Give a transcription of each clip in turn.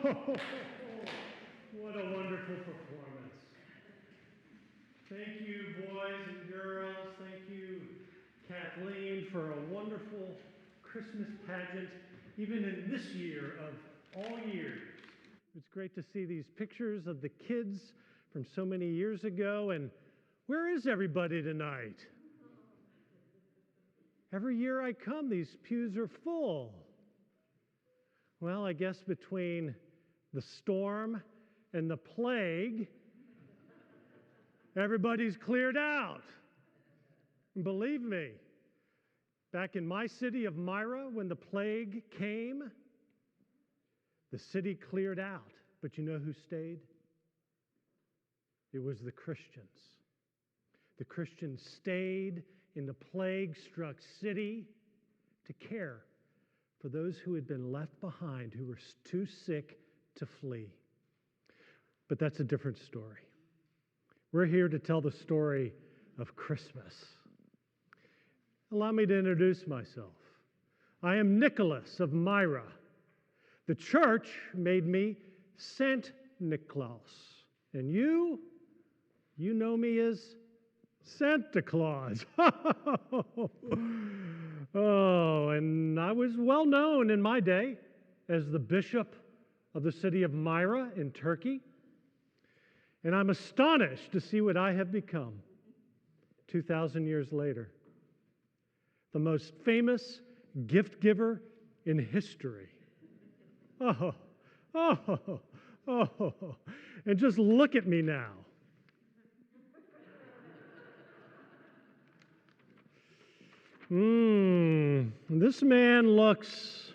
What a wonderful performance. Thank you, boys and girls. Thank you, Kathleen, for a wonderful Christmas pageant, even in this year of all years. It's great to see these pictures of the kids from so many years ago. And where is everybody tonight? Every year I come, these pews are full. Well, I guess between the storm and the plague, everybody's cleared out. And believe me, back in my city of Myra, when the plague came, the city cleared out. But you know who stayed? It was the Christians. The Christians stayed in the plague-struck city to care for those who had been left behind, who were too sick to flee. But that's a different story. We're here to tell the story of Christmas. Allow me to introduce myself. I am Nicholas of Myra. The church made me Saint Niklaus. And you know me as Santa Claus. Oh, and I was well known in my day as the bishop of the city of Myra in Turkey. And I'm astonished to see what I have become 2,000 years later. The most famous gift giver in history. Oh. And just look at me now. This man looks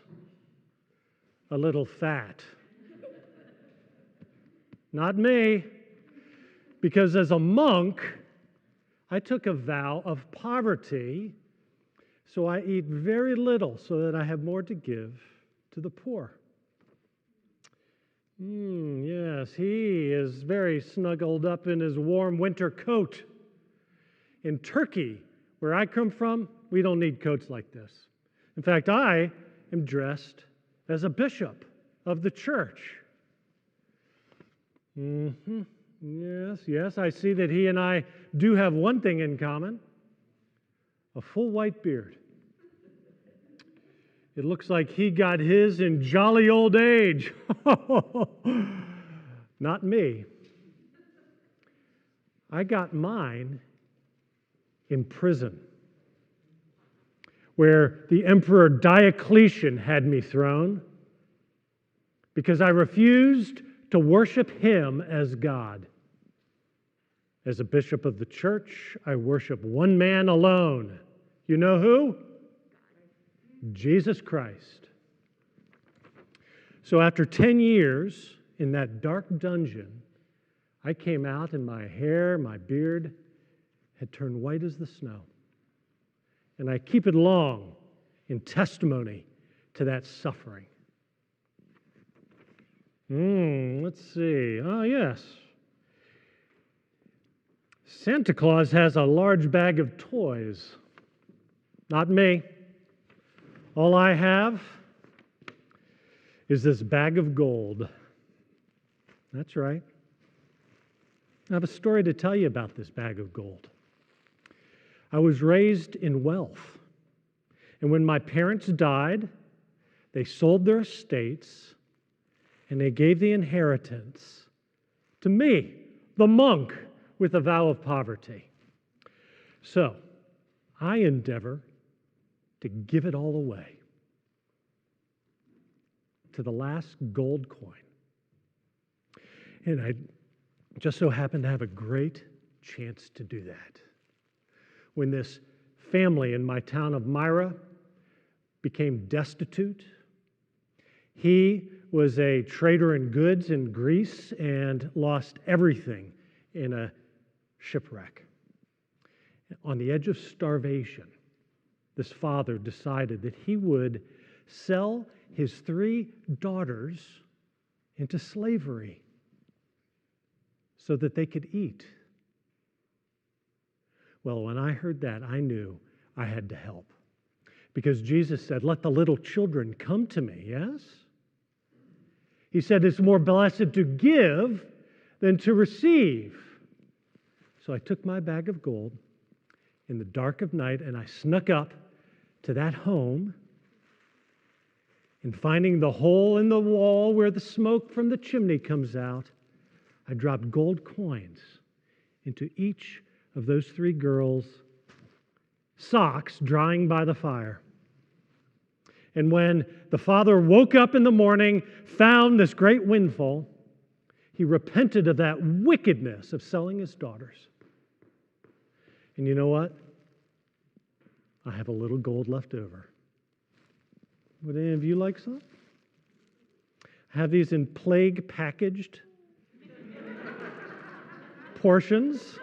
a little fat. Not me, because as a monk, I took a vow of poverty, so I eat very little so that I have more to give to the poor. Yes, he is very snuggled up in his warm winter coat. In Turkey, where I come from, we don't need coats like this. In fact, I am dressed as a bishop of the church. Yes, I see that he and I do have one thing in common: a full white beard. It looks like he got his in jolly old age. Not me. I got mine in prison, where the Emperor Diocletian had me thrown because I refused to worship him as God. As a bishop of the church, I worship one man alone. You know who? Jesus Christ. So after 10 years in that dark dungeon, I came out and my hair, my beard had turned white as the snow. And I keep it long in testimony to that suffering. Let's see. Oh, yes. Santa Claus has a large bag of toys. Not me. All I have is this bag of gold. That's right. I have a story to tell you about this bag of gold. I was raised in wealth. And when my parents died, they sold their estates and they gave the inheritance to me, the monk, with a vow of poverty. So I endeavor to give it all away to the last gold coin. And I just so happened to have a great chance to do that. When this family in my town of Myra became destitute, he was a trader in goods in Greece and lost everything in a shipwreck. On the edge of starvation, this father decided that he would sell his 3 daughters into slavery so that they could eat. Well, when I heard that, I knew I had to help. Because Jesus said, "Let the little children come to me," yes? He said it's more blessed to give than to receive. So I took my bag of gold in the dark of night and I snuck up to that home, and finding the hole in the wall where the smoke from the chimney comes out, I dropped gold coins into each of those 3 girls' socks drying by the fire. And when the father woke up in the morning, found this great windfall, he repented of that wickedness of selling his daughters. And you know what? I have a little gold left over. Would any of you like some? I have these in plague packaged portions.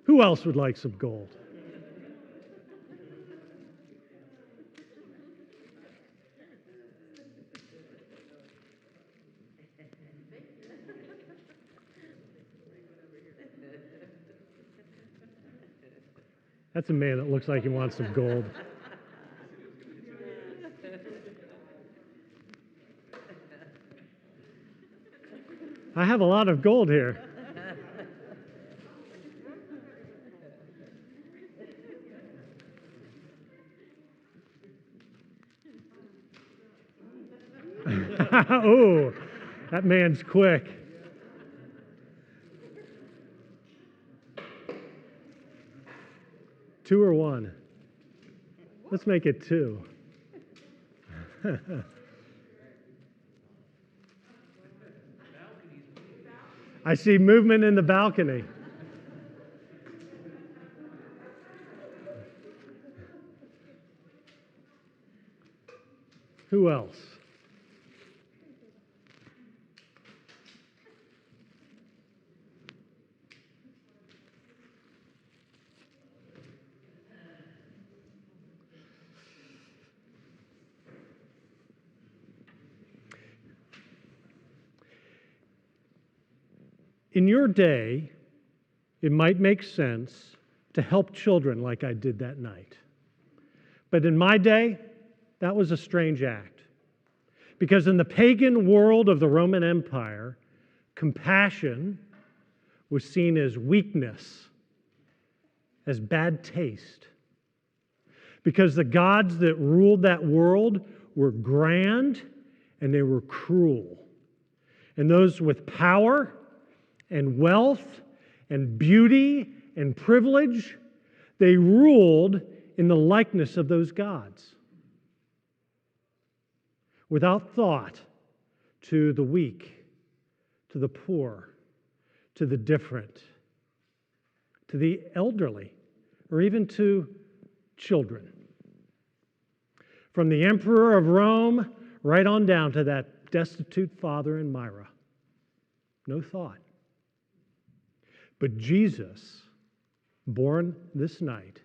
Who else would like some gold? That's a man that looks like he wants some gold. I have a lot of gold here. Oh, that man's quick. Two or one? Let's make it 2. I see movement in the balcony. Who else? In your day, it might make sense to help children like I did that night. But in my day, that was a strange act. Because in the pagan world of the Roman Empire, compassion was seen as weakness, as bad taste. Because the gods that ruled that world were grand and they were cruel. And those with power and wealth and beauty and privilege, they ruled in the likeness of those gods, without thought to the weak, to the poor, to the different, to the elderly, or even to children. From the emperor of Rome right on down to that destitute father in Myra. No thought. But Jesus, born this night,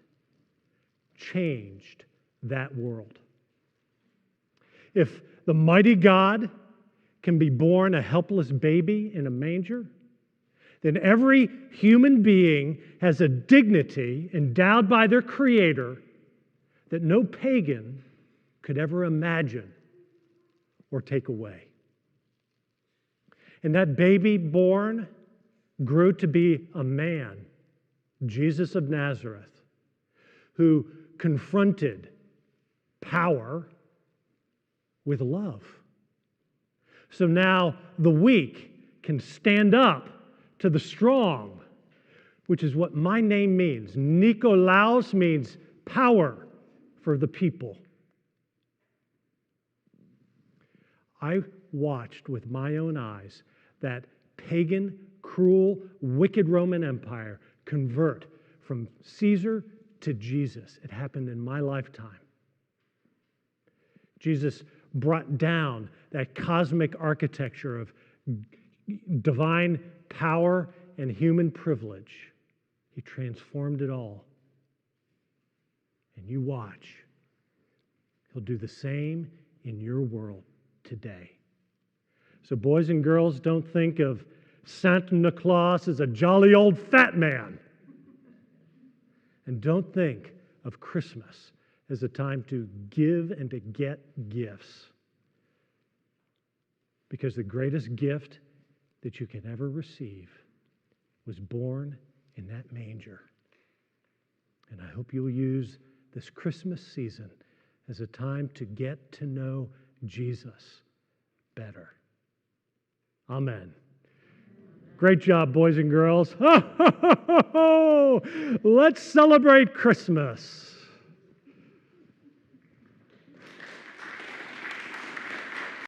changed that world. If the mighty God can be born a helpless baby in a manger, then every human being has a dignity endowed by their Creator that no pagan could ever imagine or take away. And that baby born grew to be a man, Jesus of Nazareth, who confronted power with love. So now the weak can stand up to the strong, which is what my name means. Nikolaos means power for the people. I watched with my own eyes that pagan, cruel, wicked Roman Empire convert from Caesar to Jesus. It happened in my lifetime. Jesus brought down that cosmic architecture of divine power and human privilege. He transformed it all. And you watch. He'll do the same in your world today. So boys and girls, don't think of Santa Claus as a jolly old fat man. And don't think of Christmas as a time to give and to get gifts. Because the greatest gift that you can ever receive was born in that manger. And I hope you'll use this Christmas season as a time to get to know Jesus better. Amen. Great job, boys and girls. Let's celebrate Christmas.